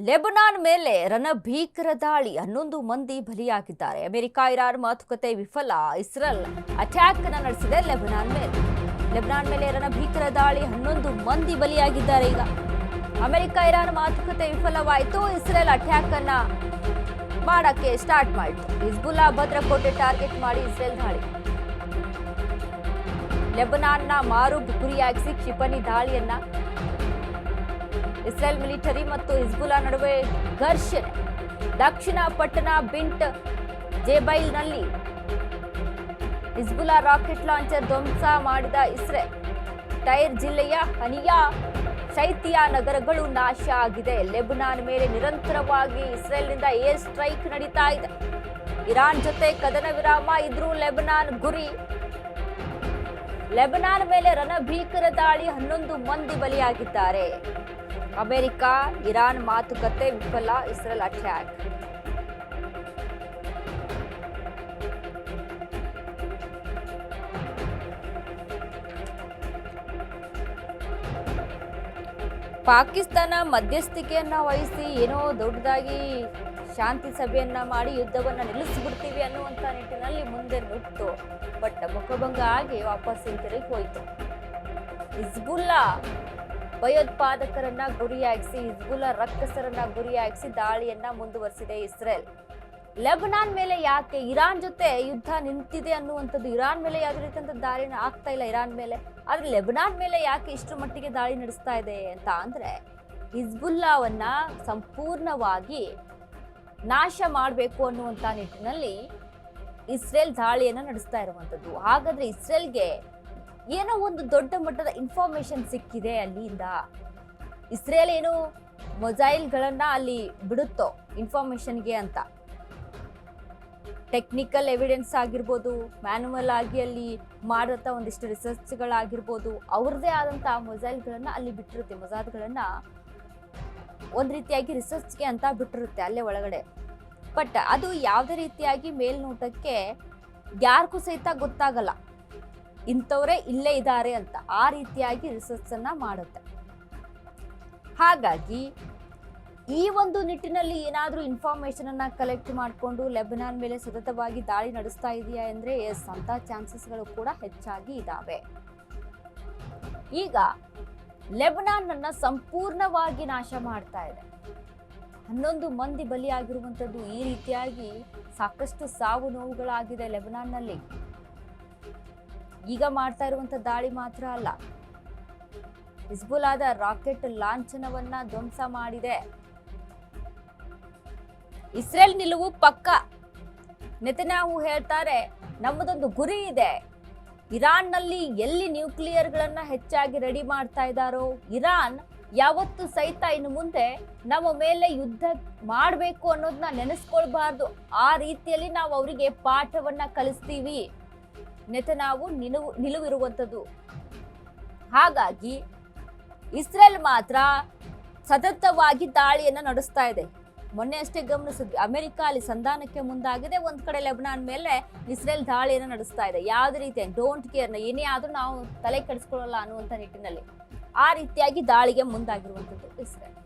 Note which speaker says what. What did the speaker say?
Speaker 1: Lebanon ಮೇಲೆ ರಣಭೀಕರ ದಾಳಿ 11 ಮಂದಿ ಬಲಿಯಾಗಿದ್ದಾರೆ. ಅಮೆರಿಕ ಇರಾನ್ ಮಾತುಕತೆ ವಿಫಲ. ಇಸ್ರೇಲ್ ಅಟ್ಯಾಕ್ ನಡೆಸಿದೆ ಲೆಬನಾನ್ ಮೇಲೆ ರಣಭೀಕರ ದಾಳಿ 11 ಮಂದಿ ಬಲಿಯಾಗಿದ್ದಾರೆ. ಈಗ ಅಮೆರಿಕ ಇರಾನ್ ಮಾತುಕತೆ ವಿಫಲವಾಯಿತು. ಇಸ್ರೇಲ್ ಅಟ್ಯಾಕ್ ಅನ್ನ ಮಾಡಕ್ಕೆ ಸ್ಟಾರ್ಟ್ ಮಾಡಿತು. ಹಿಜ್ಬುಲ್ಲಾ ಭದ್ರಕೋಟೆ ಟಾರ್ಗೆಟ್ ಮಾಡಿ ಇಸ್ರೇಲ್ ದಾಳಿ. ಲೆಬನಾನ್ನ ಮಾರೂಬ್ ಗುರಿಯಾಗಿಸಿ ಕ್ಷಿಪಣಿ ದಾಳಿಯನ್ನ ಇಸ್ರೇಲ್ ಮಿಲಿಟರಿ ಮತ್ತು ಹಿಜ್ಬುಲ್ಲಾ ನಡುವೆ ಘರ್ಷಣೆ. ದಕ್ಷಿಣ ಪಟ್ಟಣ ಬಿಂಟ್ ಜೆಬೈಲ್ನಲ್ಲಿ ಹಿಜ್ಬುಲ್ಲಾ ರಾಕೆಟ್ ಲಾಂಚರ್ ಧ್ವಂಸ ಮಾಡಿದ ಇಸ್ರೇಲ್. ಟೈರ್ ಜಿಲ್ಲೆಯ ಹನಿಯಾ ಶೈತಿಯಾ ನಗರಗಳು ನಾಶ ಆಗಿದೆ. ಲೆಬನಾನ್ ಮೇಲೆ ನಿರಂತರವಾಗಿ ಇಸ್ರೇಲ್ನಿಂದ ಏರ್ ಸ್ಟ್ರೈಕ್ ನಡೀತಾ ಇದೆ. ಇರಾನ್ ಜೊತೆ ಕದನ ವಿರಾಮ ಇದ್ರೂ ಲೆಬನಾನ್ ಗುರಿ. ಲೆಬನಾನ್ ಮೇಲೆ ರಣಭೀಕರ ದಾಳಿ 11 ಮಂದಿ ಬಲಿಯಾಗಿದ್ದಾರೆ. ಅಮೆರಿಕ ಇರಾನ್ ಮಾತುಕತೆ ವಿಫಲ. Israel attack. ಪಾಕಿಸ್ತಾನ ಮಧ್ಯಸ್ಥಿಕೆಯನ್ನ ವಹಿಸಿ ಏನೋ ದೊಡ್ಡದಾಗಿ ಶಾಂತಿ ಸಭೆಯನ್ನ ಮಾಡಿ ಯುದ್ಧವನ್ನ ನಿಲ್ಲಿಸಿಬಿಡ್ತೀವಿ ಅನ್ನುವಂತ ನಿಟ್ಟಿನಲ್ಲಿ ಮುಂದೆ ನುಗ್ತು. ಬಟ್ ಮುಖಭಂಗ ಆಗಿ ವಾಪಸ್ ಹಿಂತಿರುಗಿ ಹೋಯಿತು. ಹಿಜ್ಬುಲ್ಲಾ ಭಯೋತ್ಪಾದಕರನ್ನ ಗುರಿಯಾಗಿಸಿ, ಹಿಜ್ಬುಲ್ಲಾ ರಕ್ಕಸರನ್ನ ಗುರಿಯಾಗಿಸಿ ದಾಳಿಯನ್ನ ಮುಂದುವರಿಸಿದೆ ಇಸ್ರೇಲ್. ಲೆಬನಾನ್ ಮೇಲೆ ಯಾಕೆ ಇರಾನ್ ಜೊತೆ ಯುದ್ಧ ನಿಂತಿದೆ ಅನ್ನುವಂಥದ್ದು, ಇರಾನ್ ಮೇಲೆ ಯಾವುದೇ ರೀತಿಯಂತ ದಾಳಿನ ಆಗ್ತಾ ಇಲ್ಲ ಇರಾನ್ ಮೇಲೆ, ಆದ್ರೆ ಲೆಬನಾನ್ ಮೇಲೆ ಯಾಕೆ ಇಷ್ಟರ ಮಟ್ಟಿಗೆ ದಾಳಿ ನಡೆಸ್ತಾ ಇದೆ ಅಂತ ಅಂದ್ರೆ ಹಿಜ್ಬುಲ್ಲಾವನ್ನ ಸಂಪೂರ್ಣವಾಗಿ ನಾಶ ಮಾಡಬೇಕು ಅನ್ನುವಂತ ನಿಟ್ಟಿನಲ್ಲಿ ಇಸ್ರೇಲ್ ದಾಳಿಯನ್ನ ನಡೆಸ್ತಾ ಇರುವಂತದ್ದು. ಹಾಗಾದ್ರೆ ಇಸ್ರೇಲ್ಗೆ ಏನೋ ಒಂದು ದೊಡ್ಡ ಮಟ್ಟದ ಇನ್ಫಾರ್ಮೇಶನ್ ಸಿಕ್ಕಿದೆ ಅಲ್ಲಿಂದ. ಇಸ್ರೇಲ್ ಏನು ಮೊಸೈಲ್ಗಳನ್ನ ಅಲ್ಲಿ ಬಿಡುತ್ತೋ ಇನ್ಫಾರ್ಮೇಶನ್ಗೆ ಅಂತ, ಟೆಕ್ನಿಕಲ್ ಎವಿಡೆನ್ಸ್ ಆಗಿರ್ಬೋದು, ಮ್ಯಾನುವಲ್ ಆಗಿ ಅಲ್ಲಿ ಮಾಡಿದಂಥ ಒಂದಿಷ್ಟು ರಿಸರ್ಚ್ಗಳಾಗಿರ್ಬೋದು, ಅವ್ರದ್ದೇ ಆದಂಥ ಮೊಸೈಲ್ಗಳನ್ನ ಅಲ್ಲಿ ಬಿಟ್ಟಿರುತ್ತೆ. ಮೊಸಾದ್ಗಳನ್ನ ಒಂದು ರೀತಿಯಾಗಿ ರಿಸರ್ಚ್ಗೆ ಅಂತ ಬಿಟ್ಟಿರುತ್ತೆ ಅಲ್ಲೇ ಒಳಗಡೆ. ಬಟ್ ಅದು ಯಾವುದೇ ರೀತಿಯಾಗಿ ಮೇಲ್ನೋಟಕ್ಕೆ ಯಾರಿಗೂ ಸಹಿತ ಗೊತ್ತಾಗಲ್ಲ ಇಂಥವರೇ ಇಲ್ಲೇ ಇದ್ದಾರೆ ಅಂತ. ಆ ರೀತಿಯಾಗಿ ರಿಸರ್ಚ್ ಅನ್ನ ಮಾಡುತ್ತೆ. ಹಾಗಾಗಿ ಈ ಒಂದು ನಿಟ್ಟಿನಲ್ಲಿ ಏನಾದರೂ ಇನ್ಫಾರ್ಮೇಶನ್ ಅನ್ನ ಕಲೆಕ್ಟ್ ಮಾಡಿಕೊಂಡು ಲೆಬನಾನ್ ಮೇಲೆ ಸತತವಾಗಿ ದಾಳಿ ನಡೆಸ್ತಾ ಇದೆಯಾ ಅಂದ್ರೆ ಎಸ್, ಅಂತ ಚಾನ್ಸಸ್ಗಳು ಕೂಡ ಹೆಚ್ಚಾಗಿ ಇದಾವೆ. ಈಗ ಲೆಬನಾನ್ ಅನ್ನ ಸಂಪೂರ್ಣವಾಗಿ ನಾಶ ಮಾಡ್ತಾ ಇದೆ. 11 ಮಂದಿ ಬಲಿಯಾಗಿರುವಂಥದ್ದು. ಈ ರೀತಿಯಾಗಿ ಸಾಕಷ್ಟು ಸಾವು ನೋವುಗಳಾಗಿದೆ ಲೆಬನಾನ್ನಲ್ಲಿ. ಈಗ ಮಾಡ್ತಾ ಇರುವಂತ ದಾಳಿ ಮಾತ್ರ ಅಲ್ಲ, ಹಿಜ್ಬುಲ್ಲಾದ ರಾಕೆಟ್ ಲಾಂಛನವನ್ನ ಧ್ವಂಸ ಮಾಡಿದೆ. ಇಸ್ರೇಲ್ ನಿಲುವು ಪಕ್ಕ. ನೆತನ್ಯಾಹು ಹೇಳ್ತಾರೆ, ನಮ್ಮದೊಂದು ಗುರಿ ಇದೆ. ಇರಾನ್ನಲ್ಲಿ ಎಲ್ಲಿ ನ್ಯೂಕ್ಲಿಯರ್ಗಳನ್ನ ಹೆಚ್ಚಾಗಿ ರೆಡಿ ಮಾಡ್ತಾ ಇದ್ದಾರೋ, ಇರಾನ್ ಯಾವತ್ತು ಸಹಿತ ಇನ್ನು ಮುಂದೆ ನಮ್ಮ ಮೇಲೆ ಯುದ್ಧ ಮಾಡಬೇಕು ಅನ್ನೋದನ್ನ ನೆನೆಸ್ಕೊಳ್ಬಾರ್ದು. ಆ ರೀತಿಯಲ್ಲಿ ನಾವು ಅವರಿಗೆ ಪಾಠವನ್ನ ಕಲಿಸ್ತೀವಿ. ನೆತನ್ಯಾಹು ನಿಲುವಿರುವಂಥದ್ದು. ಹಾಗಾಗಿ ಇಸ್ರೇಲ್ ಮಾತ್ರ ಸತತವಾಗಿ ದಾಳಿಯನ್ನ ನಡೆಸ್ತಾ ಇದೆ. ಮೊನ್ನೆ ಅಷ್ಟೇ ಗಮನಿಸಿದ್ವಿ, ಅಮೆರಿಕ ಅಲ್ಲಿ ಸಂಧಾನಕ್ಕೆ ಮುಂದಾಗಿದೆ. ಒಂದ್ ಕಡೆ ಲೆಬನಾನ್ ಮೇಲೆ ಇಸ್ರೇಲ್ ದಾಳಿಯನ್ನ ನಡೆಸ್ತಾ ಇದೆ. ಯಾವುದೇ ರೀತಿಯ ಡೋಂಟ್ ಕೇರ್, ಏನೇ ಆದ್ರೂ ನಾವು ತಲೆ ಕೆಡಿಸ್ಕೊಳ್ಳಲ್ಲ ಅನ್ನುವಂಥ ನಿಟ್ಟಿನಲ್ಲಿ ಆ ರೀತಿಯಾಗಿ ದಾಳಿಗೆ ಮುಂದಾಗಿರುವಂಥದ್ದು ಇಸ್ರೇಲ್.